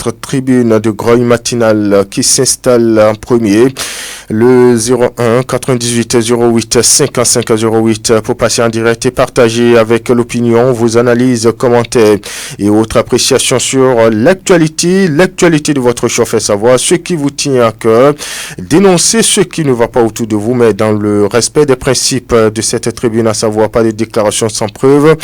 notre tribune de grogne matinale qui s'installe en premier. Le 01 98 08 55 08 pour passer en direct et partager avec l'opinion vos analyses, commentaires et autres appréciations sur l'actualité de votre chauffeur savoir, ce qui vous tient à cœur, dénoncer ce qui ne va pas autour de vous, mais dans le respect des principes de cette tribune, à savoir pas de déclaration sans preuve,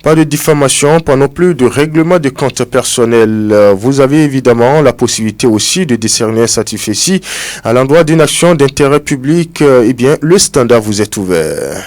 pas de diffamation, pas non plus de règlement de compte personnel. Vous avez évidemment la possibilité aussi de décerner un satisfecit à l'endroit d'une action d'intérêt public. Eh bien, le standard vous est ouvert.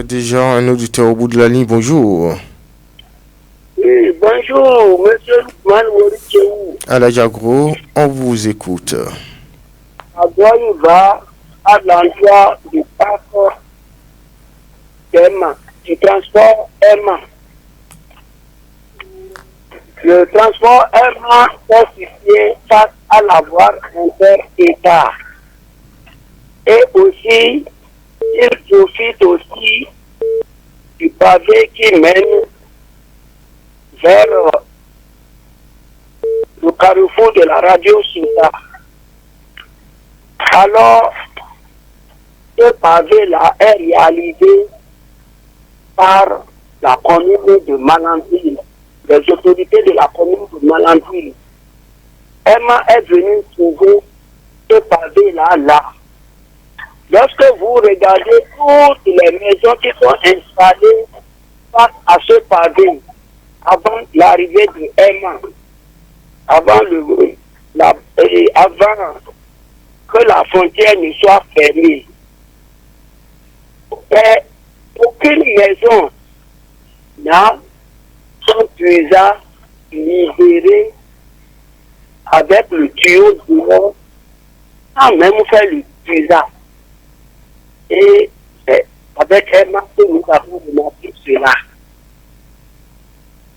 Déjà un auditeur au bout de la ligne, bonjour. Oui, bonjour, monsieur Lukman Moricheou. Aladjagro, on vous écoute. Adoy va à l'endroit du parc Emma, du transport Emma. Le transport Emma est situé face à la voie inter-État. Et aussi, il profite aussi du pavé qui mène vers le carrefour de la radio Souda. Alors, ce pavé-là est réalisé par la commune de Malandville, les autorités de la commune de Malandville. Emma est venue trouver ce pavé-là. Lorsque vous regardez toutes les maisons qui sont installées face à ce pavé, avant l'arrivée de Emma, avant que la frontière ne soit fermée, et aucune maison n'a son puissant libéré avec le tuyau dehors, sans même faire le puissant. Et avec Emma, nous avons remarqué cela.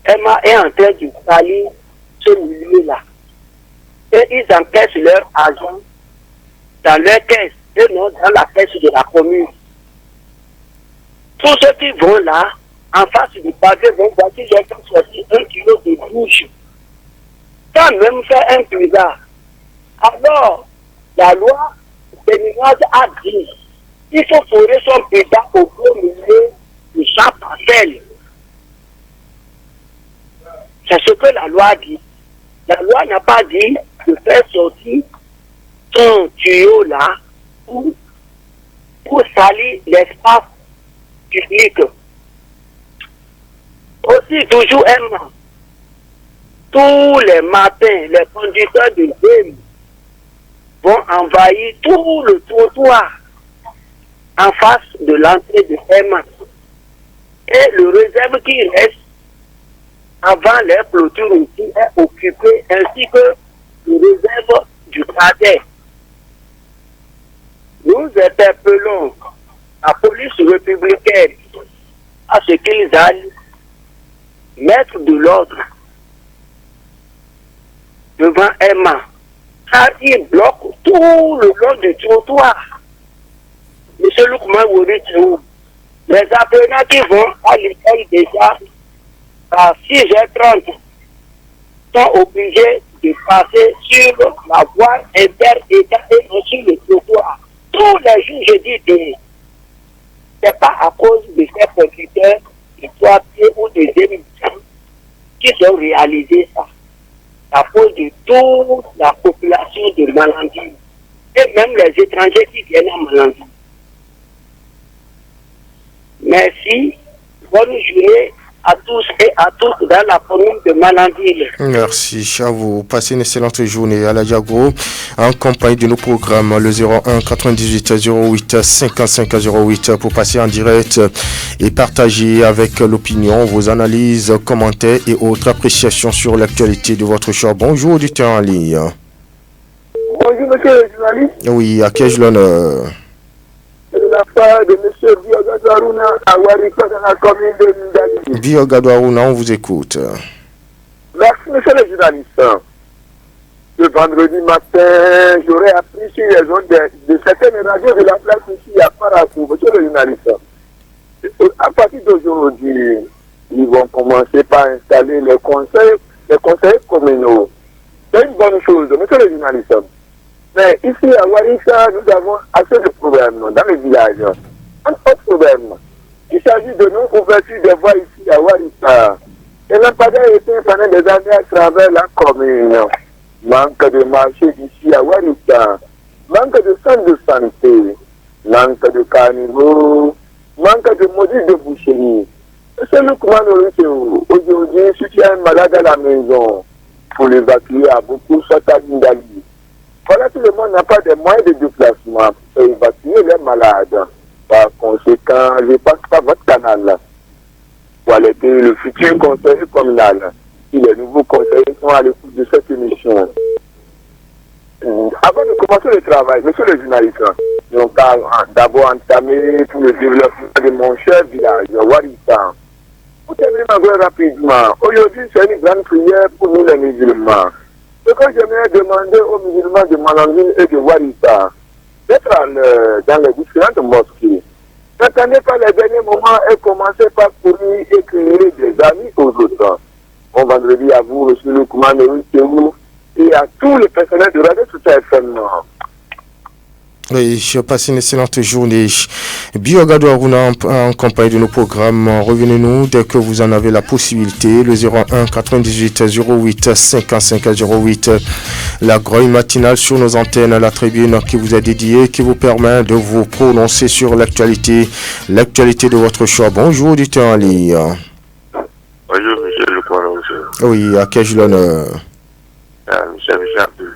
Emma est en train de salir ce milieu-là. Et ils encaissent leur argent dans leur caisse et non dans la caisse de la commune. Tous ceux qui vont là, en face du pavé, vont voir qu'ils ont sorti 1 kilo de bouche, sans même faire un puissant. Alors, la loi béninoise a dit il faut forer son puissant au beau milieu de chaque parcelle. C'est ce que la loi dit. La loi n'a pas dit de faire sortir son tuyau là pour salir l'espace public. Aussi, toujours Emma, tous les matins, les conducteurs de BEM vont envahir tout le trottoir en face de l'entrée de Emma. Et le réserve qui reste avant les clôtures aussi est occupé, ainsi que le réserve du cadet. Nous interpellons la police républicaine à ce qu'ils aillent mettre de l'ordre devant Emma, car ils bloquent tout le long du trottoir. Monsieur Lukman Wori Théou, les apprenants qui vont à l'école déjà à 6h30 sont obligés de passer sur la voie inter-État et non sur le trottoir. Tous les jours, je dis que ce n'est pas à cause de ces producteurs de papier ou des émissions qui ont réalisé ça. À cause de toute la population de Malandi et même les étrangers qui viennent à Malandi. Merci. Bonne journée à tous et à toutes dans la commune de Malandi. Merci à vous. Passez une excellente journée à la Diago en compagnie de nos programmes le 01 98 08 55 08 pour passer en direct et partager avec l'opinion vos analyses, commentaires et autres appréciations sur l'actualité de votre choix. Bonjour auditeur en ligne. Bonjour monsieur le journaliste. Oui, à qui ai-je l'honneur? De la part de M. Biogadou Aruna à Wariko dans la commune de Ndali. Biogadou Aruna, on vous écoute. Merci monsieur le journaliste. Le vendredi matin, j'aurais appris sur les ondes de certaines radios de la place ici à Parakou. Monsieur le journaliste, à partir d'aujourd'hui, ils vont commencer par installer les conseils communaux. C'est une bonne chose, monsieur le journaliste. Mais ici à Warissa, nous avons assez de problèmes dans les villages. Un autre problème, il s'agit de non-ouverture des voies ici à Warissa. Et lampadaire était pendant des années à travers la commune. Manque de marché ici à Warissa. Manque de centre de santé. Manque de carnivore. Manque de module de boucherie. C'est le commandant aujourd'hui, si tu as un malade à la maison, pour l'évacuer à beaucoup, soit à Ndali. Voilà, tout le monde n'a pas de moyens de déplacement pour évacuer les malades. Par conséquent, je passe par votre canal. Voilà, le futur conseiller communal. Si les nouveaux conseillers sont à l'écoute de cette émission. Avant de commencer le travail, monsieur le journaliste, nous allons d'abord entamer pour le développement de mon cher village, Warissa. Pour terminer rapidement, aujourd'hui c'est une grande prière pour nous les musulmans. Ce que j'aimerais demander aux musulmans de Malangine et de Warissa, d'être dans les différentes mosquées. N'attendez pas les derniers moments et commencez par courir et créer des amis aux autres. Bon vendredi à vous, monsieur le commandant et à tous les personnels de Radio Souta FM. Oui, je passe une excellente journée. Biogadou Aruna en compagnie de nos programmes. Revenez-nous dès que vous en avez la possibilité. Le 01 98 08 55 08. La grogne matinale sur nos antennes, la tribune qui vous est dédiée, qui vous permet de vous prononcer sur l'actualité de votre choix. Bonjour, auditeur en ligne. Bonjour, monsieur le commandant. Oui, à qui ai-je l'honneur? Monsieur Abdoul.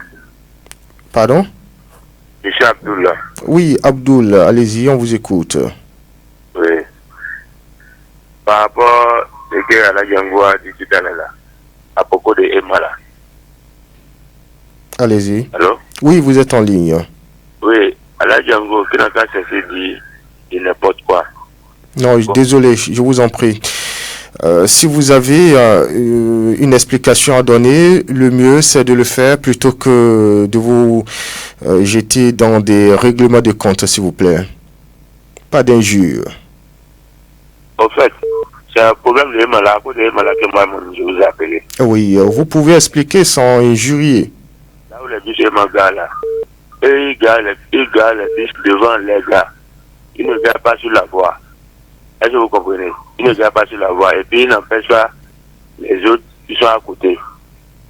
Pardon? Monsieur Abdoul. Oui, Abdoul, allez-y, on vous écoute. Oui. Par rapport à la Djangoa du Titanella, à propos de Emma là. Allez-y. Allô? Oui, vous êtes en ligne. Oui, à la Django, qui n'a pas cessé de dire n'importe quoi. Non, bon. Désolé, je vous en prie. Si vous avez une explication à donner, le mieux c'est de le faire plutôt que de vous jeter dans des règlements de compte, s'il vous plaît. Pas d'injures. En fait, c'est un problème de Emma là, que moi je vous ai appelé. Oui, vous pouvez expliquer sans injurier. Là où les bus Emma gars là, et ils garent les bus devant les gars. Ils ne gardent pas sur la voie. Est-ce que vous comprenez? Ils ne gardent pas sur la voie et puis ils n'empêchent pas les autres qui sont à côté.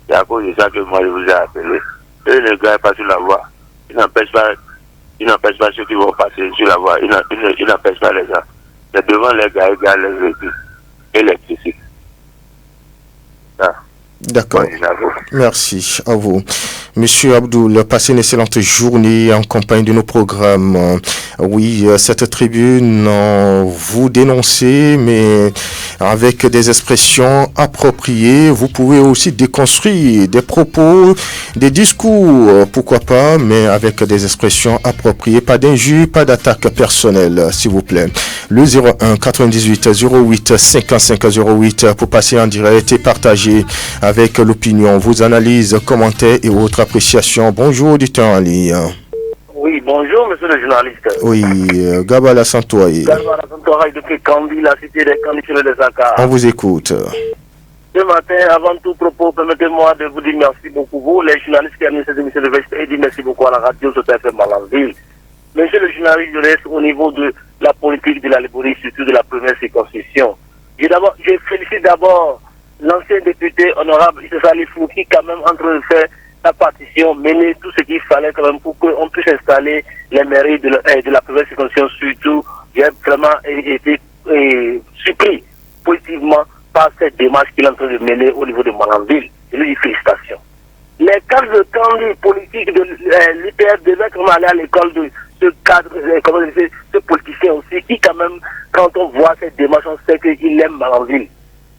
C'est à cause de ça que moi je vous ai appelé. Ils ne gardent pas sur la voie. Ils n'empêchent pas ceux qui vont passer sur la voie. Ils n'empêchent pas les gens. C'est devant les gars, ils gardent les véhicules et les tricycles. Ah. D'accord. Merci à vous. Monsieur Abdoul, passez une excellente journée en compagnie de nos programmes. Oui, cette tribune, vous dénoncez, mais avec des expressions appropriées. Vous pouvez aussi déconstruire des propos, des discours, pourquoi pas, mais avec des expressions appropriées. Pas d'injures, pas d'attaque personnelle, s'il vous plaît. Le 01 98 08 55 08 pour passer en direct et partager avec l'opinion, vos analyses, commentaires et autres appréciations. Bonjour, auditeur en ligne. Oui, bonjour, monsieur le journaliste. Oui, Gabala Santoye. Gabala Santoye depuis Kandi, la cité des conditions de Dakar. On vous écoute. Ce matin, avant tout propos, permettez-moi de vous dire merci beaucoup, vous, les journalistes qui animent cette émission de Veste, et dire merci beaucoup à la radio sur TFM Malanville. Monsieur le journaliste, je reste au niveau de la politique de la Liborie, surtout de la première circonscription. Je félicite d'abord l'ancien député honorable Issa Salifou qui quand même en train de faire la partition, mener tout ce qu'il fallait quand même pour qu'on puisse installer les mairies de la première circonscription. Surtout, j'ai vraiment été surpris positivement par cette démarche qu'il est en train de mener au niveau de Malanville. Je lui dis félicitations. Les cadres de Kandi politique de l'UPF devaient quand même aller à l'école de ce cadre, ce politicien aussi, qui quand même, quand on voit cette démarche, on sait qu'il aime Malanville.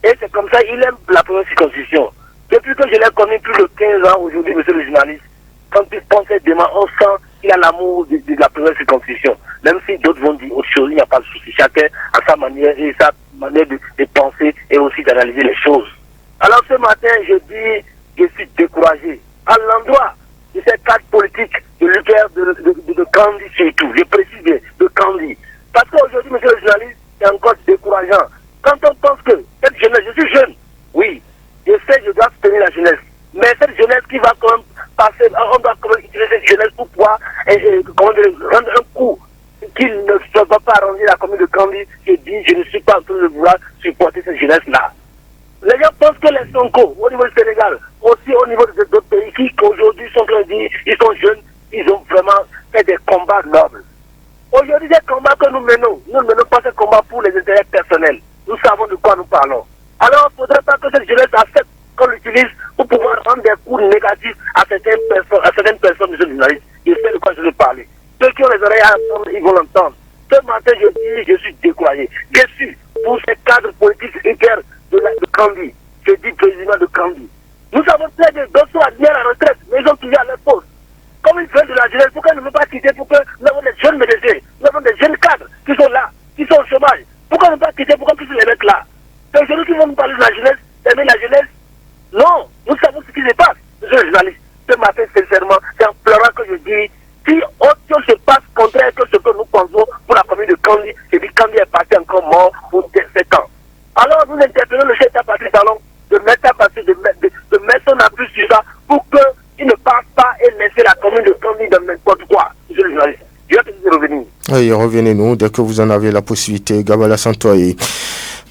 Et c'est comme ça, il aime la première circonscription. Depuis que je l'ai connu plus de 15 ans aujourd'hui, monsieur le journaliste, quand il pense cette démarche, on sent qu'il a l'amour de la première circonscription. Même si d'autres vont dire autre chose, il n'y a pas de souci. Chacun a sa manière et sa manière de penser et aussi d'analyser les choses. Alors ce matin, je dis, je suis découragé. À l'endroit de ces cadres politiques de l'UPR de Kandi surtout, je précise bien, de Kandi. Parce qu'aujourd'hui, monsieur le journaliste, c'est encore décourageant. Quand on pense que cette jeunesse, je suis jeune, oui, je sais, je dois soutenir la jeunesse. Mais cette jeunesse qui va quand même passer, on doit quand même utiliser cette jeunesse pour pouvoir rendre un coup qu'il ne va pas arranger la commune de Kandi. Je dis, je ne suis pas en train de vouloir supporter cette jeunesse-là. Les gens pensent que les Sonko, au niveau du Sénégal, aussi au niveau d'autres pays qui aujourd'hui sont en train de dire, ils sont jeunes, ils ont vraiment fait des combats nobles. Aujourd'hui, des combats que nous ne menons pas ces combats pour les intérêts personnels. Nous savons de quoi nous parlons. Alors, il ne faudrait pas que cette jeunesse accepte qu'on l'utilise pour pouvoir rendre des coups négatifs à certaines personnes, monsieur le journaliste. Je sais de quoi je veux parler. Ceux qui ont les oreilles à entendre, ils vont l'entendre. Ce matin, je dis, je suis découragé, déçu pour ces cadres politiques hyper de Kandi. Je dis président de Kandi. Nous avons plein de d'autres sont admis à la retraite, mais ils ont toujours à leur poste. Comme ils veulent de la jeunesse, pourquoi ils ne veulent pas quitter pour que nous avons des jeunes médecins, nous avons des jeunes cadres qui sont là, qui sont au chômage. Pourquoi ne pas quitter, pourquoi puisse les mettre là? C'est aujourd'hui qu'ils vont nous parler de la jeunesse, aimer la jeunesse. Non, nous savons ce qui se passe, monsieur le journaliste. Ce matin, sincèrement, c'est en pleurant que je dis, si autre chose se passe contraire que ce que nous pensons pour la commune de Kandi, je dis Kandi est parti encore mort pour 7 ans. Alors nous interpellons le chef d'État Talon de mettre son appui sur ça pour qu'il ne parte pas et laisser la commune de Kandi dans n'importe quoi, monsieur le journaliste. Je vais te dire revenir. Oui, revenez-nous dès que vous en avez la possibilité, Gabala Santoye.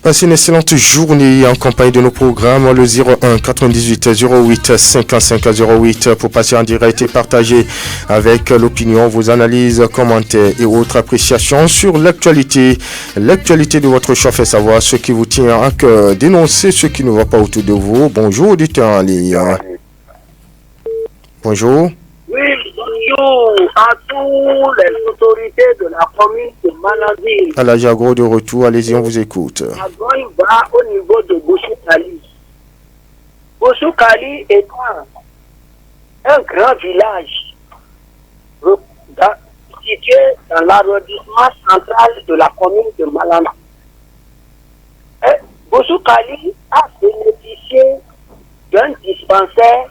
Passez une excellente journée en compagnie de nos programmes, le 01 98 08 55 08 pour passer en direct et partager avec l'opinion, vos analyses, commentaires et autres appréciations sur l'actualité. L'actualité de votre choix fait savoir ce qui vous tient à cœur, dénoncer ce qui ne va pas autour de vous. Bonjour, auditeur en ligne. Bonjour. Oui, bonjour à tous les autorités de la commune de Malanville. À la Jagro de retour, allez-y, on vous écoute. À Goïba, au niveau de Bouchou-Kali. Bouchou-Kali est un grand village situé dans l'arrondissement central de la commune de Malanville. Bouchou-Kali a bénéficié d'un dispensaire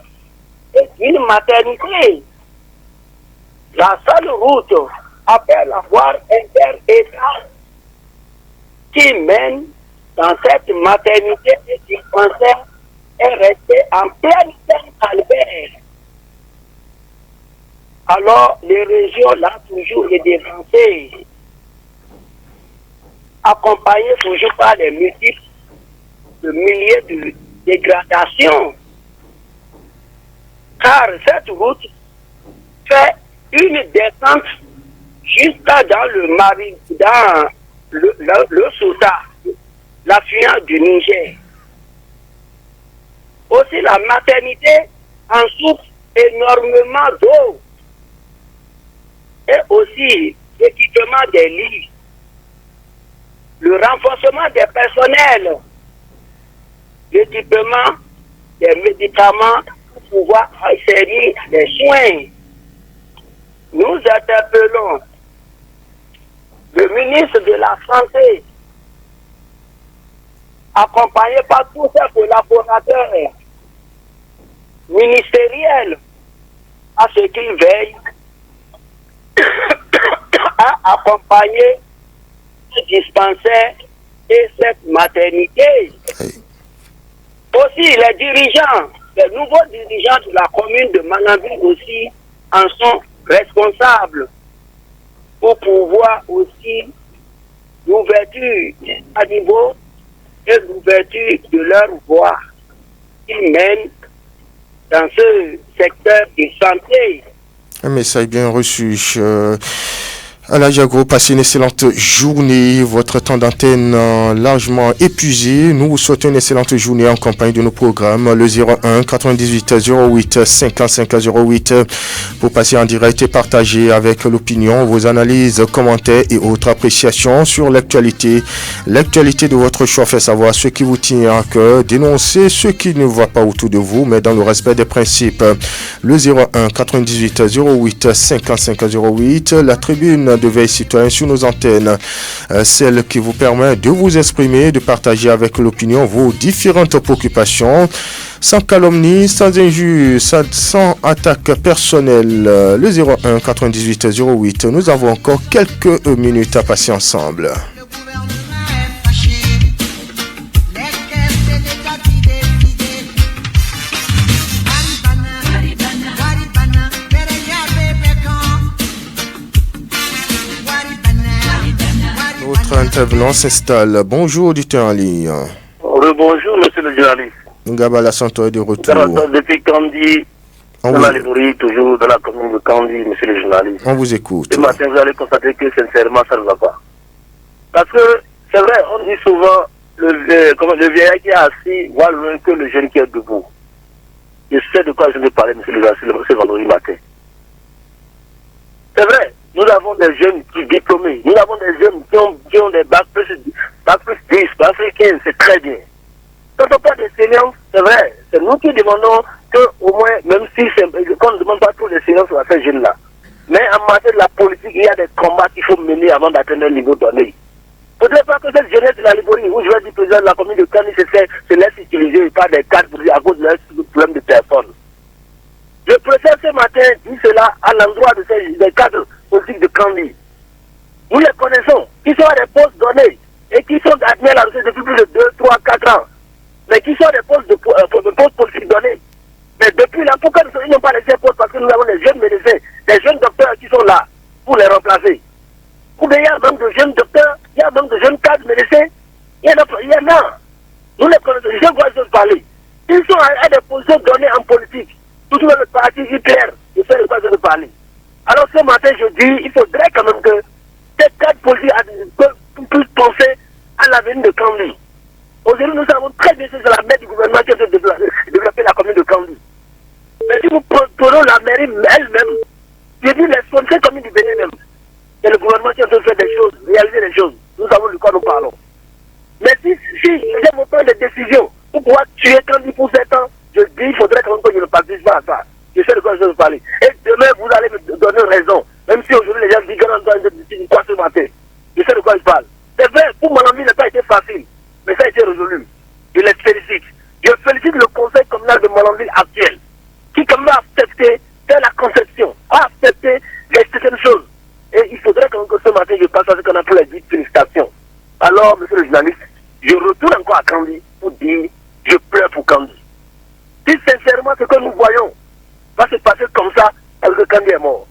et d'une maternité. La seule route après la voie inter-État qui mène dans cette maternité et dispensaire est restée en pleine Saint-Albert. Alors, les régions là toujours les dévancées, accompagnées toujours par les multiples milliers de dégradations. Car cette route fait une descente jusqu'à dans le Souda, l'affluent du Niger. Aussi, la maternité en souffre énormément d'eau. Et aussi, l'équipement des lits, le renforcement des personnels, l'équipement des médicaments pour pouvoir assurer les soins. Nous interpellons le ministre de la Santé, accompagné par tous ses collaborateurs ministériels, à ce qu'il veille à accompagner ce dispensaire et cette maternité. Aussi, les dirigeants, les nouveaux dirigeants de la commune de Manambie aussi en sont responsables pour pouvoir aussi l'ouverture à niveau et l'ouverture de leur voie qu'ils mènent dans ce secteur de santé. Un message bien reçu. Alain Jago, passez une excellente journée. Votre temps d'antenne largement épuisé. Nous vous souhaitons une excellente journée en compagnie de nos programmes. Le 01 98 08 55 08 pour passer en direct et partager avec l'opinion vos analyses, commentaires et autres appréciations sur l'actualité. L'actualité de votre choix fait savoir ce qui vous tient à cœur. Dénoncer ce qui ne va pas autour de vous, mais dans le respect des principes. Le 01 98 08 55 08, la tribune de veille citoyen sur nos antennes, celle qui vous permet de vous exprimer, de partager avec l'opinion vos différentes préoccupations, sans calomnie, sans injure, sans attaque personnelle. Le 01 98 08, nous avons encore quelques minutes à passer ensemble. Notre intervenant s'installe. Bonjour, auditeur en ligne. Bonjour, monsieur le journaliste. Ngabala Santo est de retour. Depuis Kandi, dans la librairie, toujours dans la commune de Kandi, monsieur le journaliste. On vous écoute. Ce matin, vous allez constater que sincèrement, ça ne va pas. Parce que, c'est vrai, on dit souvent, le vieillard qui est assis voit loin que le jeune qui est debout. Je sais de quoi je vais parler, monsieur le journaliste, ce vendredi matin. C'est vrai. Nous avons des jeunes diplômés, nous avons des jeunes qui ont des bacs plus 10, bac plus 15, c'est très bien. Quand on parle de séance, c'est vrai, c'est nous qui demandons qu'au moins, même si qu'on ne demande pas tous les séances à ces jeunes-là, mais en matière de la politique, il y a des combats qu'il faut mener avant d'atteindre un niveau donné. Il ne faudrait pas que cette jeunesse de la Liborie, où je vais dire président de la commune de Kani, se laisse utiliser par des cadres à cause de leur problème de personnes. Je préfère ce matin dire cela à l'endroit de des cadres politiques de Kandi. Nous les connaissons, qui sont à des postes donnés et qui sont admis à la recherche depuis plus de 2, 3, 4 ans. Mais qui sont à des postes, de postes politiques donnés. Mais depuis là, pourquoi ils n'ont pas laissé postes? Parce que nous avons des jeunes médecins, des jeunes docteurs qui sont là pour les remplacer. Ou bien il y a même de jeunes docteurs, il y a même de jeunes cadres médecins. Il y en a. Nous les connaissons, je vois les parler. Ils sont à des positions données en politique. Tout dans le parti UPR, je sais de quoi je veux parler. Alors ce matin, je dis, il faudrait quand même que ces cadres politiques puissent penser à l'avenir de Kandi. Aujourd'hui, nous savons très bien que c'est la maire du gouvernement qui a développé la commune de Kandi. Mais si nous prenons la mairie elle-même, je dis les sponsors communes du Bénin même, c'est le gouvernement qui a fait des choses, réaliser des choses. Nous savons de quoi nous parlons. Mais si les gens vont prendre des décisions pour pouvoir tuer Kandi pour 7 ans, je dis, il faudrait quand même que je ne participe pas à ça. Je sais de quoi je veux parler. Et demain, vous allez me donner raison. Même si aujourd'hui, les gens disent que quoi ce matin. Je sais de quoi je parle. C'est vrai, pour mon ami, ça n'a pas été facile. Mais ça a été résolu. Je les félicite. Je félicite le conseil communal de Molandville actuel, qui quand même a accepté faire la conception, a accepté certaines choses. Et il faudrait quand même que ce matin, je passe à ce qu'on appelle les 10 félicitations. Alors, monsieur le journaliste, je retourne encore à Kandi pour dire, je pleure pour Kandi. Si sincèrement ce que nous voyons va se passer comme ça, parce que Kandi est mort.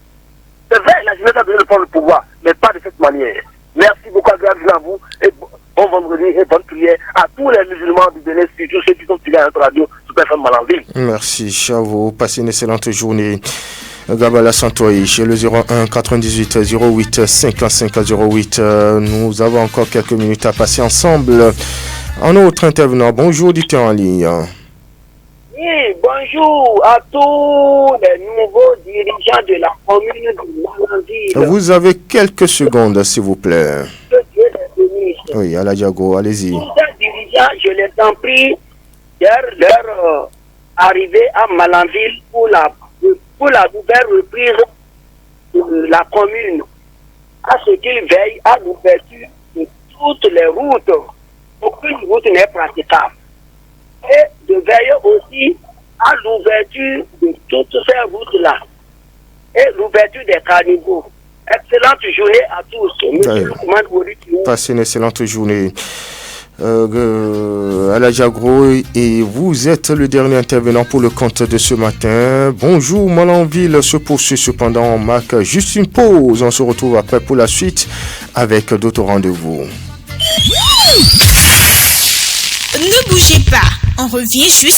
C'est vrai, la jeunesse a besoin de prendre le pouvoir, mais pas de cette manière. Merci beaucoup à vous, et bon vendredi et bonne prière à tous les musulmans du Bénin, surtout ceux qui sont fidèles à notre radio, Super FM Malanville. Merci, Chavo. Passez une excellente journée. Gabala Santoy, chez le 01 98 08 55 08. Nous avons encore quelques minutes à passer ensemble. Un autre intervenant, bonjour, auditeur en ligne. Oui, bonjour à tous les nouveaux dirigeants de la commune de Malanville. Vous avez quelques secondes, s'il vous plaît. Que Dieu les bénisse. Oui, Aladjago, allez-y. Tous ces dirigeants, je les en prie, leur arrivée à Malanville pour la nouvelle reprise de la commune, à ce qu'ils veillent à l'ouverture de toutes les routes. Aucune route n'est praticable. Et de veiller aussi à l'ouverture de toutes ces routes-là et l'ouverture des carnivaux. Excellente journée à tous. Monsieur le commandant Maurice. Passez une excellente journée. Aladjagro, et vous êtes le dernier intervenant pour le compte de ce matin. Bonjour, Malanville se poursuit cependant. On marque juste une pause. On se retrouve après pour la suite avec d'autres rendez-vous. Ne bougez pas. On revient juste